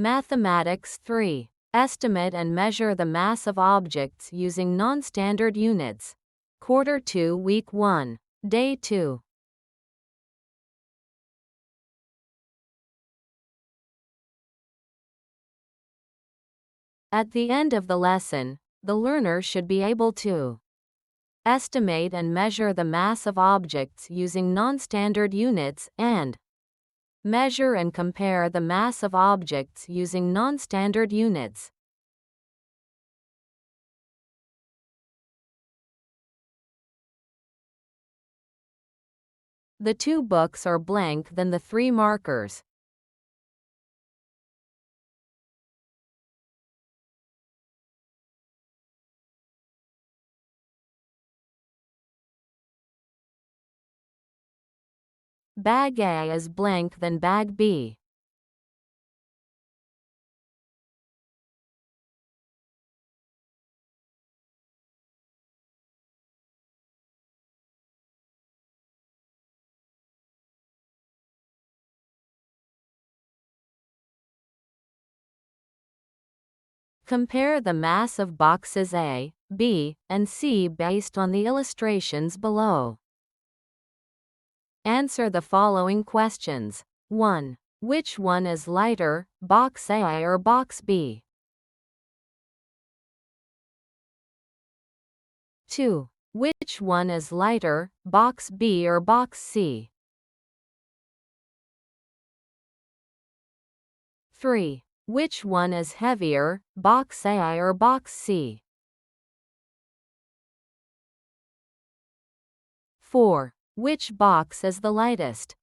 Mathematics 3. Estimate and measure the mass of objects using non-standard units. Q2 Week 1, Day 2. At the end of the lesson, the learner should be able to estimate and measure the mass of objects using non-standard units and measure and compare the mass of objects using non-standard units. The 2 books are blank than the 3 markers. Bag A is blank than bag B. Compare the mass of boxes A, B, and C based on the illustrations below. Answer the following questions. 1. Which one is lighter, box A or box B? 2. Which one is lighter, box B or box C? 3. Which one is heavier, box A or box C? 4. Which box is the lightest?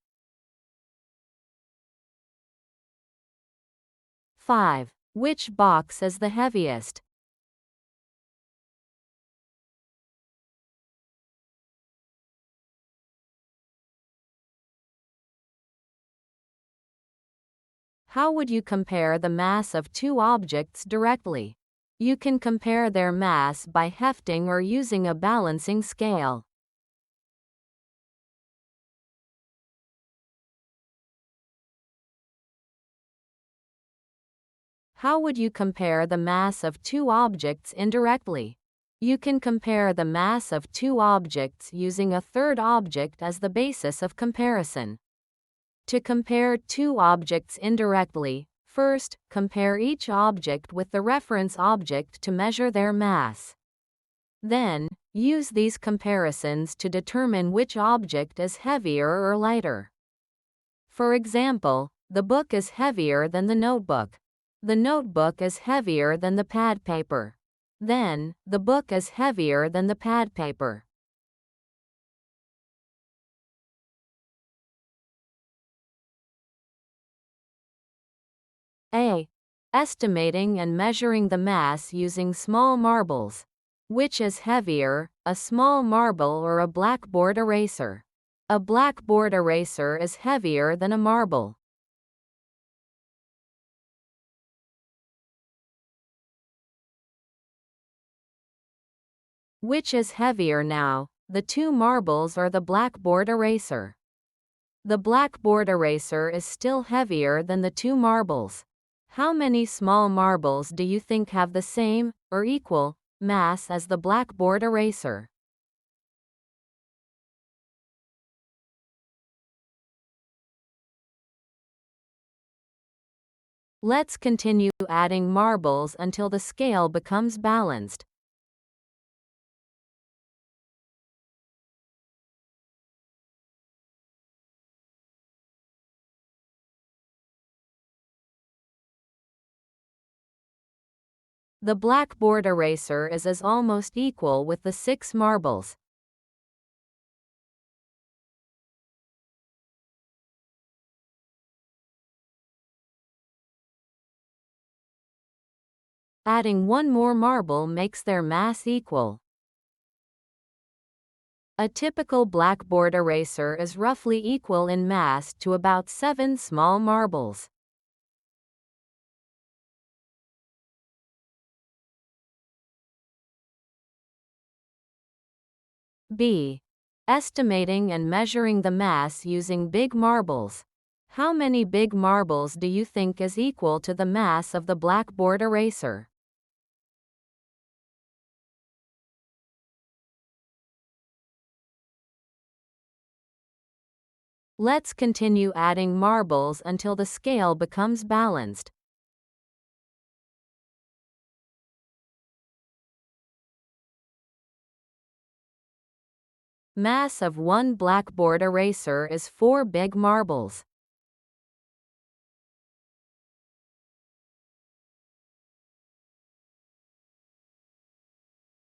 5. Which box is the heaviest? How would you compare the mass of 2 objects directly? You can compare their mass by hefting or using a balancing scale. How would you compare the mass of 2 objects indirectly? You can compare the mass of 2 objects using a third object as the basis of comparison. To compare 2 objects indirectly, first, compare each object with the reference object to measure their mass. Then, use these comparisons to determine which object is heavier or lighter. For example, the book is heavier than the notebook. The notebook is heavier than the pad paper. Then, the book is heavier than the pad paper. A. Estimating and measuring the mass using small marbles. Which is heavier, a small marble or a blackboard eraser? A blackboard eraser is heavier than a marble. Which is heavier now, the 2 marbles or the blackboard eraser? The blackboard eraser is still heavier than the 2 marbles. How many small marbles do you think have the same, or equal, mass as the blackboard eraser? Let's continue adding marbles until the scale becomes balanced. The blackboard eraser is almost equal with the 6 marbles. Adding 1 more marble makes their mass equal. A typical blackboard eraser is roughly equal in mass to about 7 small marbles. B. Estimating and measuring the mass using big marbles. How many big marbles do you think is equal to the mass of the blackboard eraser? Let's continue adding marbles until the scale becomes balanced. Mass of one blackboard eraser is 4 big marbles.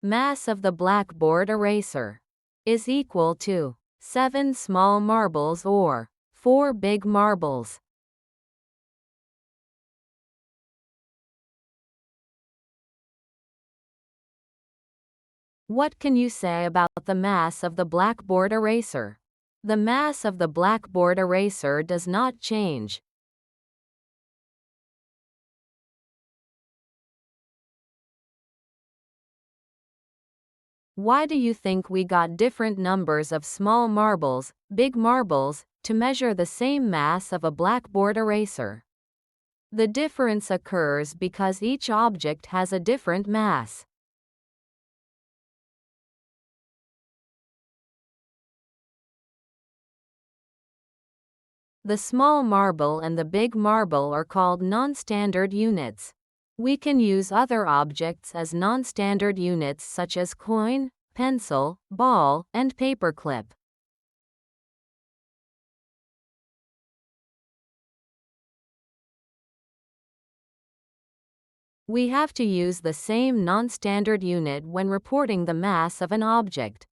Mass of the blackboard eraser is equal to 7 small marbles or 4 big marbles. What can you say about the mass of the blackboard eraser? The mass of the blackboard eraser does not change. Why do you think we got different numbers of small marbles, big marbles, to measure the same mass of a blackboard eraser? The difference occurs because each object has a different mass. The small marble and the big marble are called non-standard units. We can use other objects as non-standard units such as coin, pencil, ball, and paperclip. We have to use the same non-standard unit when reporting the mass of an object.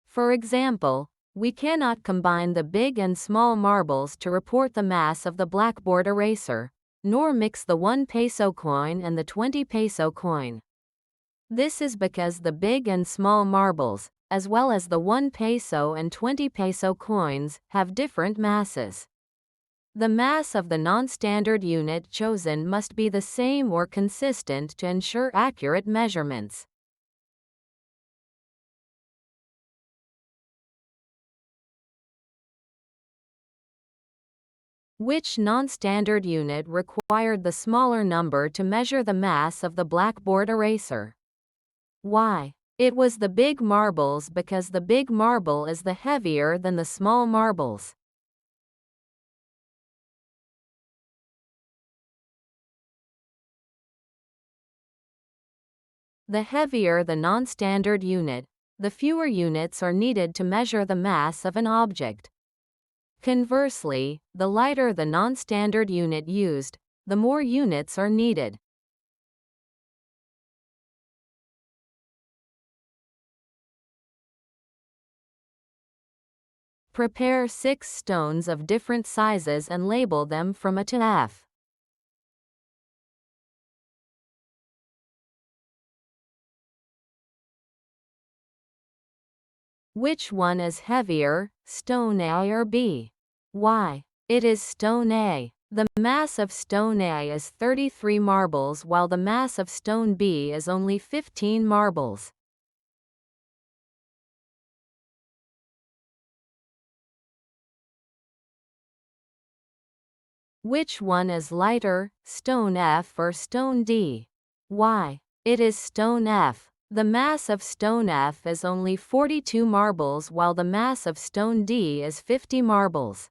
For example, we cannot combine the big and small marbles to report the mass of the blackboard eraser, nor mix the 1 peso coin and the 20 peso coin. This is because the big and small marbles, as well as the 1 peso and 20 peso coins, have different masses. The mass of the non-standard unit chosen must be the same or consistent to ensure accurate measurements. Which non-standard unit required the smaller number to measure the mass of the blackboard eraser? Why? It was the big marbles because the big marble is the heavier than the small marbles. The heavier the non-standard unit, the fewer units are needed to measure the mass of an object. Conversely, the lighter the non-standard unit used, the more units are needed. Prepare 6 stones of different sizes and label them from A to F. Which one is heavier, stone A or B? Why? It is stone A. The mass of stone A is 33 marbles while the mass of stone B is only 15 marbles. Which one is lighter, stone F or stone D? Why? It is stone F. The mass of stone F is only 42 marbles while the mass of stone D is 50 marbles.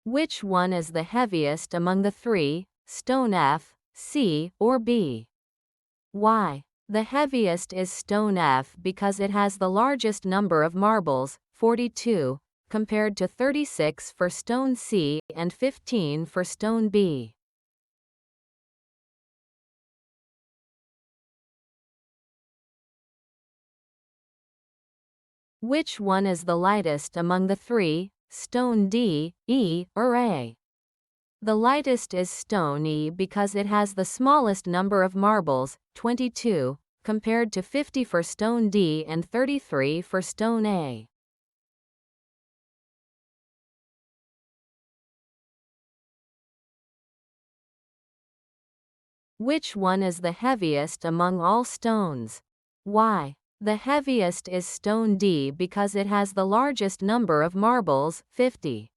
Which one is the heaviest among the 3, stone F, C, or B? Why? The heaviest is stone F because it has the largest number of marbles, 42, compared to 36 for stone C and 15 for stone B. Which one is the lightest among the 3, stone D, E, or A? The lightest is stone E because it has the smallest number of marbles, 22, compared to 50 for stone D and 33 for stone A. Which one is the heaviest among all stones? Why? The heaviest is stone D because it has the largest number of marbles, 50.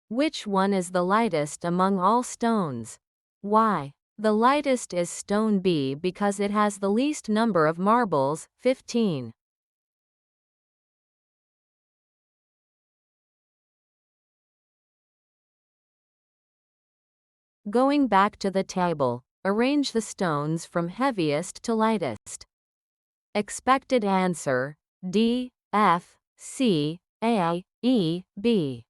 Which one is the lightest among all stones? Why? The lightest is stone B because it has the least number of marbles, 15. Going back to the table, arrange the stones from heaviest to lightest. Expected answer: D, F, C, A, E, B.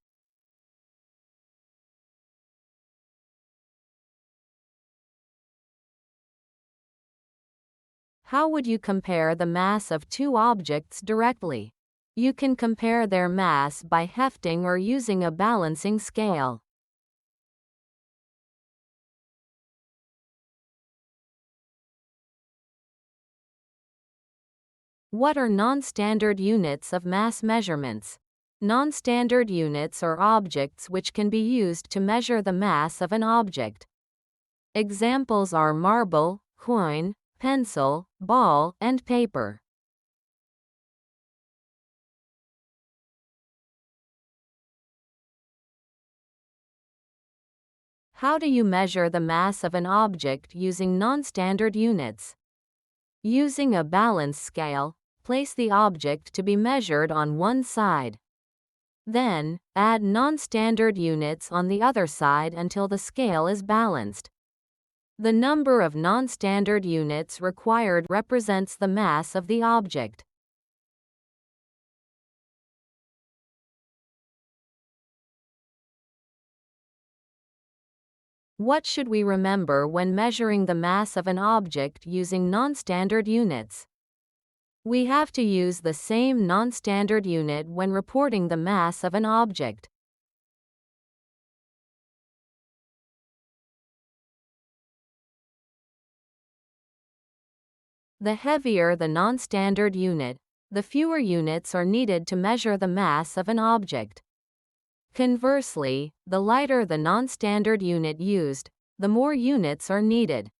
How would you compare the mass of two objects directly? You can compare their mass by hefting or using a balancing scale. What are non-standard units of mass measurements? Non-standard units are objects which can be used to measure the mass of an object. Examples are marble, coin, pencil, ball, and paper. How do you measure the mass of an object using non-standard units? Using a balance scale, place the object to be measured on one side. Then, add non-standard units on the other side until the scale is balanced. The number of non-standard units required represents the mass of the object. What should we remember when measuring the mass of an object using non-standard units? We have to use the same non-standard unit when reporting the mass of an object. The heavier the non-standard unit, the fewer units are needed to measure the mass of an object. Conversely, the lighter the non-standard unit used, the more units are needed.